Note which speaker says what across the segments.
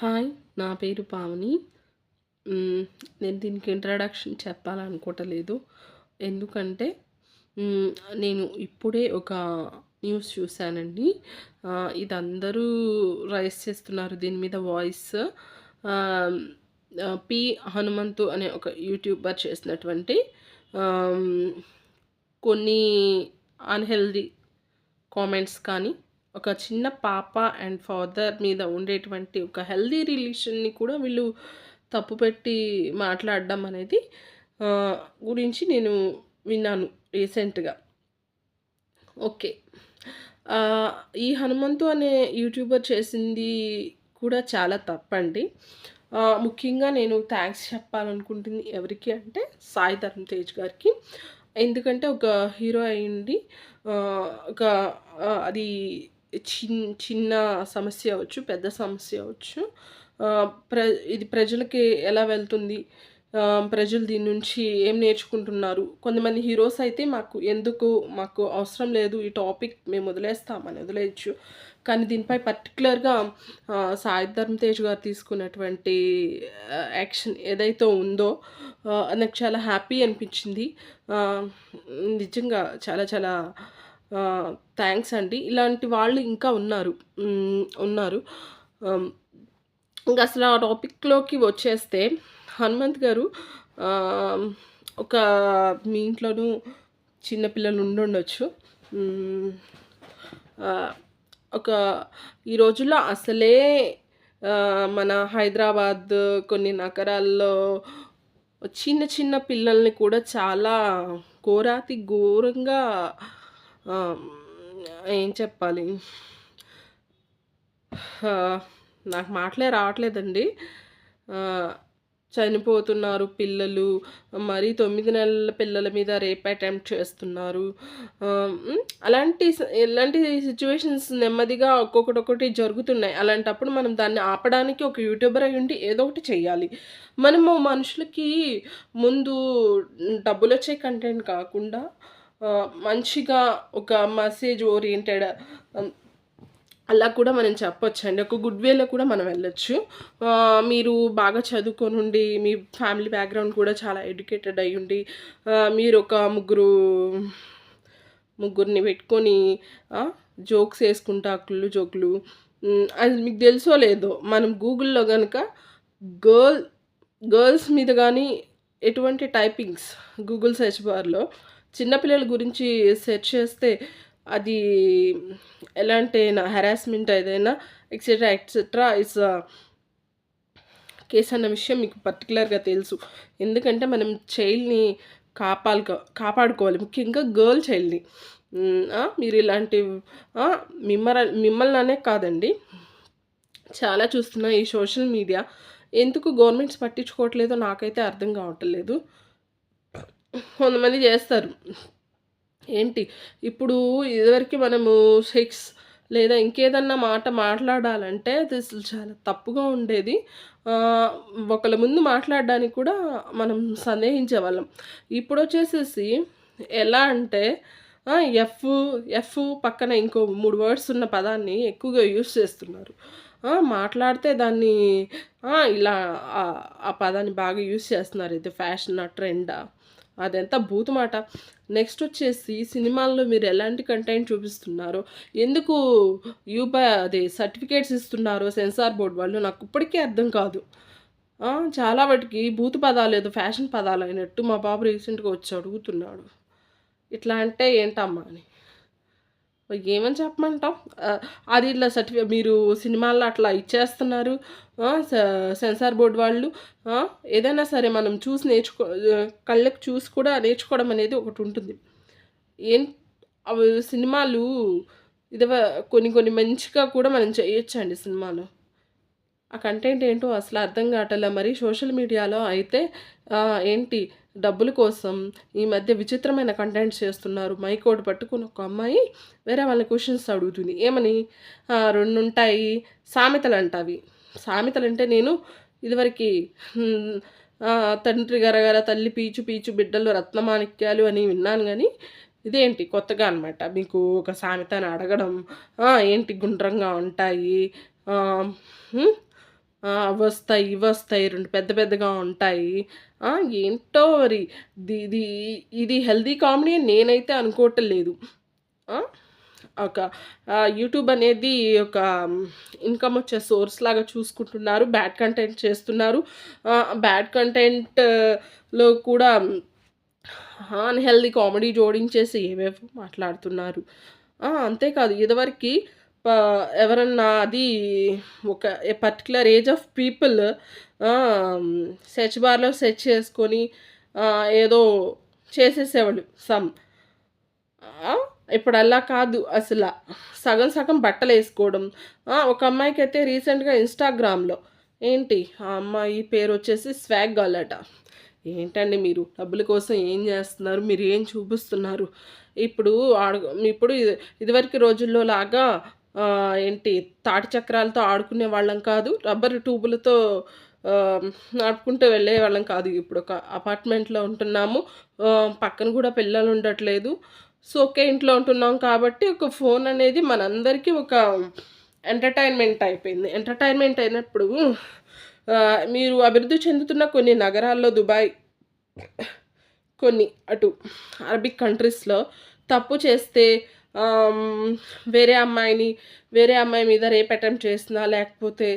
Speaker 1: Hi, నా పేరు పావని. హ్మ్. నేను దీనికి ఇంట్రడక్షన్ చెప్పాలనుకోవట్లేదు. ఎందుకంటే హ్మ్. నేను ఇప్పుడే ఒక న్యూస్ చూసానండి. ఇది అందరూ రైజ్ చేస్తున్నారు దీని మీద వాయిస్. ఆహ్, పి. హనుమంతు అనే ఒక యూట్యూబర్ చేసినటువంటి ఆహ్, కొన్ని అన్‌హెల్తీ కామెంట్స్ కానీ, ఒక చిన్న పాప అండ్ ఫాదర్ మీద ఉండేటువంటి ఒక హెల్తీ రిలేషన్‌ని కూడా వీళ్ళు తప్పుపెట్టి మాట్లాడడం అనేది ఆహ్, గురించి నేను విన్నాను రీసెంట్‌గా. ఓకే. ఆహ్, ఈ హనుమంతు అనే యూట్యూబర్ చేసింది కూడా చాలా తప్పండి. ముఖ్యంగా నేను థాంక్స్ చెప్పాలనుకుంటుంది ఎవరికి అంటే సాయి ధరమ్ తేజ్ గారికి. ఎందుకంటే ఒక హీరో అయ్యుండి ఒక అది చిన్న సమస్య అవ్వచ్చు, పెద్ద సమస్య అవ్వచ్చు. ఆహ్, ప్ర ఇది ప్రజలకి ఎలా వెళ్తుంది? ప్రజలు దీని నుంచి ఏం నేర్చుకుంటున్నారు? కొంతమంది హీరోస్ అయితే మాకు అవసరం లేదు ఈ టాపిక్ మేము వదిలేస్తామని వదిలేయొచ్చు. కానీ దీనిపై పర్టిక్యులర్‌గా సాయి ధరమ్ తేజ్ గారు తీసుకున్నటువంటి యాక్షన్ ఏదైతే ఉందో నాకు చాలా హ్యాపీ అనిపించింది. ఆహ్, నిజంగా చాలా చాలా థాంక్స్ అండి. ఇలాంటి వాళ్ళు ఇంకా ఉన్నారు. ఉన్నారు. ఆహ్, ఇంకసల ఆ టాపిక్‌లోకి వచ్చేస్తే హనుమంత్ గారు ఆహ్, ఒక మీ ఇంట్లోనూ చిన్న పిల్లలు ఉండుండొచ్చు. హ్మ్. ఆహ్, ఒక ఈ రోజుల్లో అసలే మన హైదరాబాద్ కొన్ని నగరాల్లో చిన్న చిన్న పిల్లల్ని కూడా చాలా ఘోరాతి ఘోరంగా ఆహ్, ఏం చెప్పాలి? ఆహ్, నాకు మాటలే రావట్లేదండి. ఆహ్, చనిపోతున్నారు పిల్లలు. మరీ 9 నెలల పిల్లల మీద రేప్ అటెంప్ట్ చేస్తున్నారు. ఇలాంటి సిట్యుయేషన్స్ నెమ్మదిగా ఒక్కొక్కటి జరుగుతున్నాయి. అలాంటప్పుడు మనం దాన్ని ఆపడానికి ఒక యూట్యూబర్ అయ్యుండి ఏదో ఒకటి చేయాలి. మనము మనుషులకి ముందు డబ్బులొచ్చే కంటెంట్ కాకుండా మంచిగా ఒక మెసేజ్ ఓరియెంటెడ్ ఆహ్, అలా కూడా మనం చెప్పొచ్చండి. ఒక గుడ్ వేలో కూడా మనం వెళ్ళొచ్చు. మీరు బాగా చదువుకొనుండి, మీ ఫ్యామిలీ బ్యాక్‌గ్రౌండ్ కూడా చాలా ఎడ్యుకేటెడ్ అయ్యుండి, మీరొక ముగ్గురిని పెట్టుకొని జోక్స్ యేసుకుంటా కుళ్ళు జోకులు. అది మీకు తెలుసో లేదో మనం గూగుల్‌లో గనక గర్ల్ గర్ల్స్ మీద గానీ ఎటువంటి టైపింగ్స్ గూగుల్ సెర్చ్ బార్‌లో చిన్న పిల్లల గురించి సెర్చ్ చేస్తే అది ఎలాంటి హెరాస్మెంట్ ఏదైనా ఎక్సెట్రా ఎక్సెట్రా కేస్ అన్న విషయం మీకు పర్టిక్యులర్‌గా తెలుసు. ఎందుకంటే మనం చైల్డ్‌ని కాపాడుకోవాలి. ముఖ్యంగా గర్ల్ చైల్డ్‌ని. మీరు ఇలాంటివి ఆ! మిమ్మల్ననే కాదండి. చాలా చూస్తున్నా ఈ సోషల్ మీడియా. ఎందుకు గవర్నమెంట్స్ పట్టించుకోవట్లేదో నాకైతే అర్థం కావట్లేదు. కొంతమంది చేస్తారు. ఏంటి ఇప్పుడు ఇదివరకి మనము సెక్స్ లేదా ఇంకేదన్నా మాట మాట్లాడాలంటే అది అసలు చాలా తప్పుగా ఉండేది. ఆహ్, ఒకళ్ళ ముందు మాట్లాడడానికి కూడా మనం సందేహించేవాళ్ళం. ఇప్పుడొచ్చేసేసి ఎలా అంటే ఎఫ్, ఎఫ్ పక్కన ఇంకో 3 వర్డ్స్ ఉన్న పదాన్ని ఎక్కువగా యూజ్ చేస్తున్నారు. మాట్లాడితే దాన్ని ఇలా ఆ పదాన్ని బాగా యూజ్ చేస్తున్నారు. ఇది ఫ్యాషనా? ట్రెండా? అదెంత బూతు మాట. నెక్స్టొచ్చేసి సినిమాల్లో మీరు ఎలాంటి కంటెంట్ చూపిస్తున్నారో, ఎందుకు అది సర్టిఫికేట్స్ ఇస్తున్నారో సెన్సార్ బోర్డ్ వాళ్ళు నాకిప్పటికీ అర్థం కాదు. చాలా వాటికి బూతు పదాలేదో ఫ్యాషన్ పదాలయినట్టు మా బాబు రీసెంట్‌గా వచ్చి అడుగుతున్నాడు. ఇట్లా అంటే ఏంటమ్మా అని. ఏమని చెప్పమంటాం? అది ఇట్లా మీరు సినిమాల్లో అట్లా ఇచ్చేస్తున్నారు. ఆ! స సెన్సార్ బోర్డ్ వాళ్ళు. ఆ! ఏదైనా సరే మనం చూసి కళ్ళకి చూసి కూడా నేర్చుకోవడం అనేది ఒకటుంటుంది. ఏం అవి సినిమాలు ఇదవ కొన్ని కొన్ని మంచిగా కూడా మనం చేయొచ్చండి సినిమాలో. ఆ కంటెంట్ ఏంటో అసలు అర్థం కావట్లే. మరి సోషల్ మీడియాలో అయితే ఏంటి డబ్బుల కోసం ఈ మధ్య విచిత్రమైన కంటెంట్స్ చేస్తున్నారు. మైక్ ఒకటి పట్టుకొని ఒక అమ్మాయి వేరే వాళ్ళని క్వెషన్స్ అడుగుతుంది. ఏమని? 2 ఉంటాయి సామెతలంట అవి. సామెతలంటే నేను ఇదివరకి హ్మ్. తండ్రి గరగర తల్లి పీచు పీచు బిడ్డలు రత్నమాణిక్యాలు అని విన్నాను గానీ, ఇదేంటి కొత్తగా అనమాట. మీకు ఒక సామెతని అడగడం. ఏంటి గుండ్రంగా ఉంటాయి. ఆహ్, హ్మ్. అవొస్తాయి, ఇవొస్తాయి, 2 పెద్ద పెద్దగా ఉంటాయి. ఆ! ఏంటో మరి ఇది ఇది హెల్తీ కామెడీ అని నేనైతే అనుకోవటం లేదు. ఆ! ఒక యూట్యూబ్ అనేది ఒక ఇన్‌కమ్ వచ్చే సోర్స్ లాగా చూసుకుంటున్నారు. బ్యాడ్ కంటెంట్ చేస్తున్నారు. బ్యాడ్ కంటెంట్‌లో కూడా అన్‌హెల్తీ కామెడీ జోడించేసి ఏవేవో మాట్లాడుతున్నారు. అంతేకాదు ఇదివరకి ప ఎవరన్నా అది ఒక particular age of people search బార్‌లో సెర్చ్ చేసుకొని ఏదో చేసేసేవాళ్ళు ఆ! ఇప్పుడలా కాదు అసల. సగం సగం బట్టలేసుకోవడం. ఒక అమ్మాయికైతే రీసెంట్‌గా ఇన్‌స్టాగ్రామ్‌లో ఏంటి ఆ అమ్మాయి పేరొచ్చేసి స్వాగ్ గర్ల్ అట. ఏంటండి మీరు? డబ్బుల కోసం ఏం జేస్తున్నారు? మీరేం చూపిస్తున్నారు? ఇప్పుడు ఇప్పుడు ఇదివరకు రోజుల్లో లాగా ఏంటి తాటి చక్రాలతో ఆడుకునే వాళ్ళం కాదు. రబ్బరు ట్యూబులతో నడుపుకుంటూ వెళ్ళేవాళ్ళం కాదు. ఇప్పుడు ఒక అపార్ట్మెంట్‌లో ఉంటున్నాము. పక్కన గూడా పిల్లలుండట్లేదు. సో, ఒకే ఇంట్లో ఉంటున్నాం కాబట్టి ఒక ఫోన్ అనేది మనందరికీ ఒక ఎంటర్‌టైన్‌మెంట్ అయిపోయింది. ఎంటర్‌టైన్‌మెంట్ అయినప్పుడు మీరు అభివృద్ధి చెందుతున్న కొన్ని నగరాల్లో దుబాయ్, కొన్ని అటు అరబిక్ కంట్రీస్‌లో తప్పు చేస్తే ఆహ్, హ్మ్, వేరే అమ్మాయిని వేరే అమ్మాయి మీద రేప్ అటెంప్ట్ చేసినా, లేకపోతే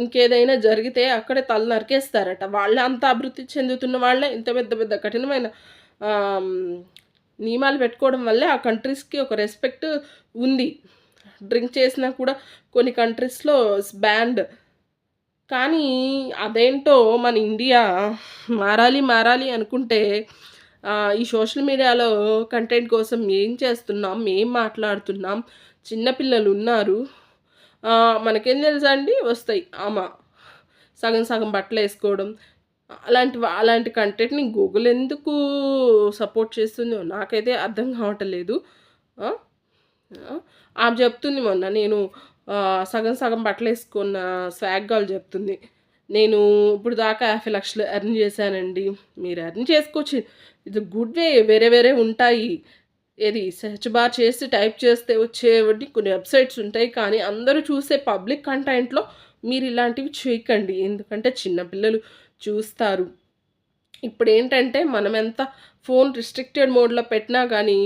Speaker 1: ఇంకేదైనా జరిగితే అక్కడే తల నరికేస్తారట. వాళ్ళే అంత అభివృద్ధి చెందుతున్న వాళ్ళే ఇంత పెద్ద పెద్ద కఠినమైన ఆహ్, హ్మ్, నియమాలు పెట్టుకోవడం వల్లే ఆ కంట్రీస్‌కి ఒక రెస్పెక్ట్ ఉంది. డ్రింక్ చేసినా కూడా కొన్ని కంట్రీస్‌లో బ్యాన్డ్. కానీ అదేంటో మన ఇండియా మారాలి, మారాలి అనుకుంటే ఈ సోషల్ మీడియాలో కంటెంట్ కోసం ఏం చేస్తున్నాం, ఏం మాట్లాడుతున్నాం, చిన్న పిల్లలున్నారు. మనకేం తెలుసండి వస్తాయి. సగం సగం బట్టలేసుకోవడం. అలాంటి కంటెంట్‌ని గూగుల్ ఎందుకు సపోర్ట్ చేస్తుందో నాకైతే అర్థం కావటం లేదు. ఆ! ఆ! ఆమె చెప్తుంది మొన్న నేను సగం సగం బట్టలేసుకున్న స్వాగ్ గర్ల్ చెప్తుంది. నేను ఇప్పుడు దాకా 50,00,000 ఎర్న్ చేశానండి. మీరు ఎర్న్ చేసుకోవచ్చు. ఇది గుడ్ వే. వేరే వేరే ఉంటాయి. ఏది సెర్చ్ బార్ చేసి టైప్ చేస్తే వచ్చేవంటి కొన్ని వెబ్‌సైట్స్ ఉంటాయి. కానీ అందరూ చూసే పబ్లిక్ కంటెంట్‌లో మీరు ఇలాంటివి చేయకండి. ఎందుకంటే చిన్న పిల్లలు చూస్తారు. ఇప్పుడేంటంటే మనమెంత ఫోన్ రిస్ట్రిక్టెడ్ మోడ్‌లో పెట్టినా గానీ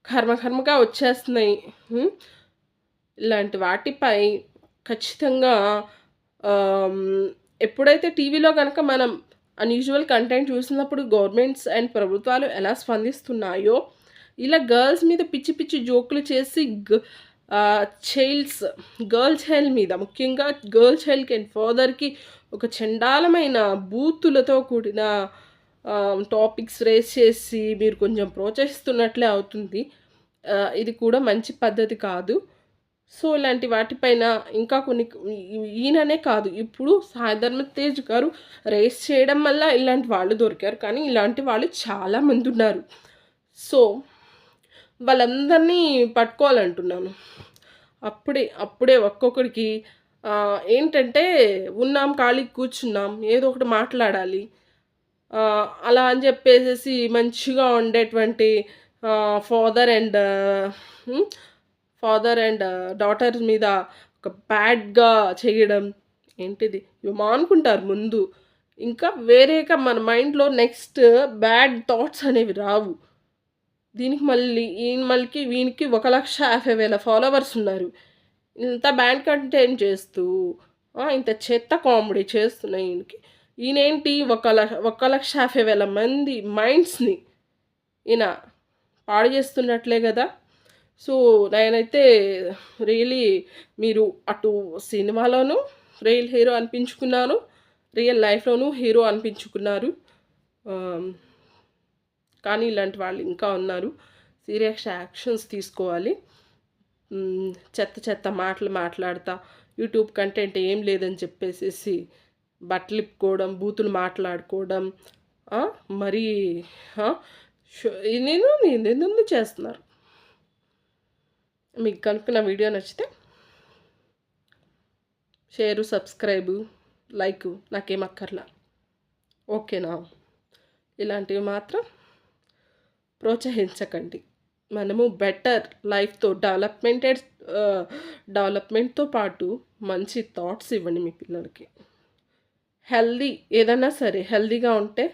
Speaker 1: కర్మగా వచ్చేస్తున్నాయి. హ్మ్. ఇలాంటి వాటిపై ఖచ్చితంగా ఆహ్, హ్మ్, ఎప్పుడైతే టీవీలో గనక మనం అన్‌యూజువల్ కంటెంట్ చూసినప్పుడు గవర్నమెంట్స్ అండ్ ప్రభుత్వాలు ఎలా స్పందిస్తున్నాయో, ఇలా గర్ల్స్ మీద పిచ్చి పిచ్చి జోకులు చేసి ఆహ్, చైల్డ్స్ గర్ల్ చైల్డ్ మీద ముఖ్యంగా గర్ల్ చైల్డ్‌కి అండ్ ఫాదర్‌కి ఒక చండాలమైన బూతులతో కూడిన టాపిక్స్ రేజ్ చేసి మీరు కొంచెం ప్రోత్సహిస్తున్నట్లే అవుతుంది. ఇది కూడా మంచి పద్ధతి కాదు. సో, ఇలాంటి వాటిపైన ఇంకా కొన్ని ఈయననే కాదు. ఇప్పుడు సాయి ధరమ్ తేజ్ గారు రేస్ చేయడం వల్ల ఇలాంటి వాళ్ళు దొరికారు. కానీ ఇలాంటి వాళ్ళు చాలా మందున్నారు. సో, వాళ్ళందరినీ పట్టుకోవాలంటున్నాను. అప్పుడే ఒక్కొక్కడికి ఏంటంటే ఉన్నాం ఖాళీగా కూర్చున్నాం. ఏదో ఒకటి మాట్లాడాలి. అలా అని చెప్పేసేసి మంచిగా ఉండేటువంటి ఫాదర్ అండ్ హ్మ్. ఫాదర్ అండ్ డాటర్ మీద ఒక బ్యాడ్‌గా చేయడం. ఏంటిది? ఇవి మానుకుంటారు ముందు. ఇంకా వేరేగా మన మైండ్‌లో నెక్స్ట్ బ్యాడ్ థాట్స్ అనేవి రావు. దీనికి మళ్ళీ వీనికి 1,50,000 ఫాలోవర్స్ ఉన్నారు. ఇంత బ్యాడ్ కంటెంట్ చేస్తూ, ఇంత చెత్త కామెడీ చేస్తున్న ఈయనేంటి 1,50,000 మంది మైండ్స్‌ని ఈయన పాడు చేస్తున్నట్లే గదా! సో, నేనైతే రియల్లీ మీరు అటు సినిమాలోను రియల్ హీరో అనిపించుకున్నారు. రియల్ లైఫ్‌లోనూ హీరో అనిపించుకున్నారు. ఆహ్, కానీ ఇలాంటి వాళ్ళు ఇంకా ఉన్నారు. సీరియస్ యాక్షన్స్ తీసుకోవాలి. చెత్త చెత్త మాటలు మాట్లాడతా యూట్యూబ్ కంటెంట్ ఏం లేదని చెప్పేసేసి బట్టలిప్పుకోవడం, బూతులు మాట్లాడుకోవడం, మరీ ఆ! నేనెందుకు చేస్తున్నారు. మీకు కనుక నా వీడియో నచ్చితే షేరు, సబ్స్క్రైబు, లైకు నాకేం అక్కర్లా. ఓకేనా? ఇలాంటివి మాత్రం ప్రోత్సహించకండి. మనము బెటర్ లైఫ్‌తో డెవలప్‌మెంట్‌తో పాటు మంచి థాట్స్ ఇవ్వండి మీ పిల్లలకి. హెల్తీ ఏదన్నా సరే హెల్తీగా ఉంటే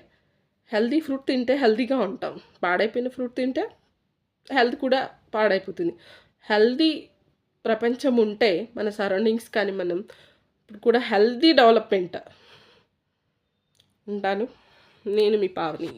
Speaker 1: హెల్తీ ఫ్రూట్ తింటే హెల్తీగా ఉంటాం. పాడైపోయిన ఫ్రూట్ తింటే హెల్త్ కూడా పాడైపోతుంది. హెల్తీ ప్రపంచం ఉంటే మన సరౌండింగ్స్ కానీ మనం ఇప్పుడు కూడా హెల్తీ డెవలప్‌మెంట్. ఉంటాను. నేను మీ పావని.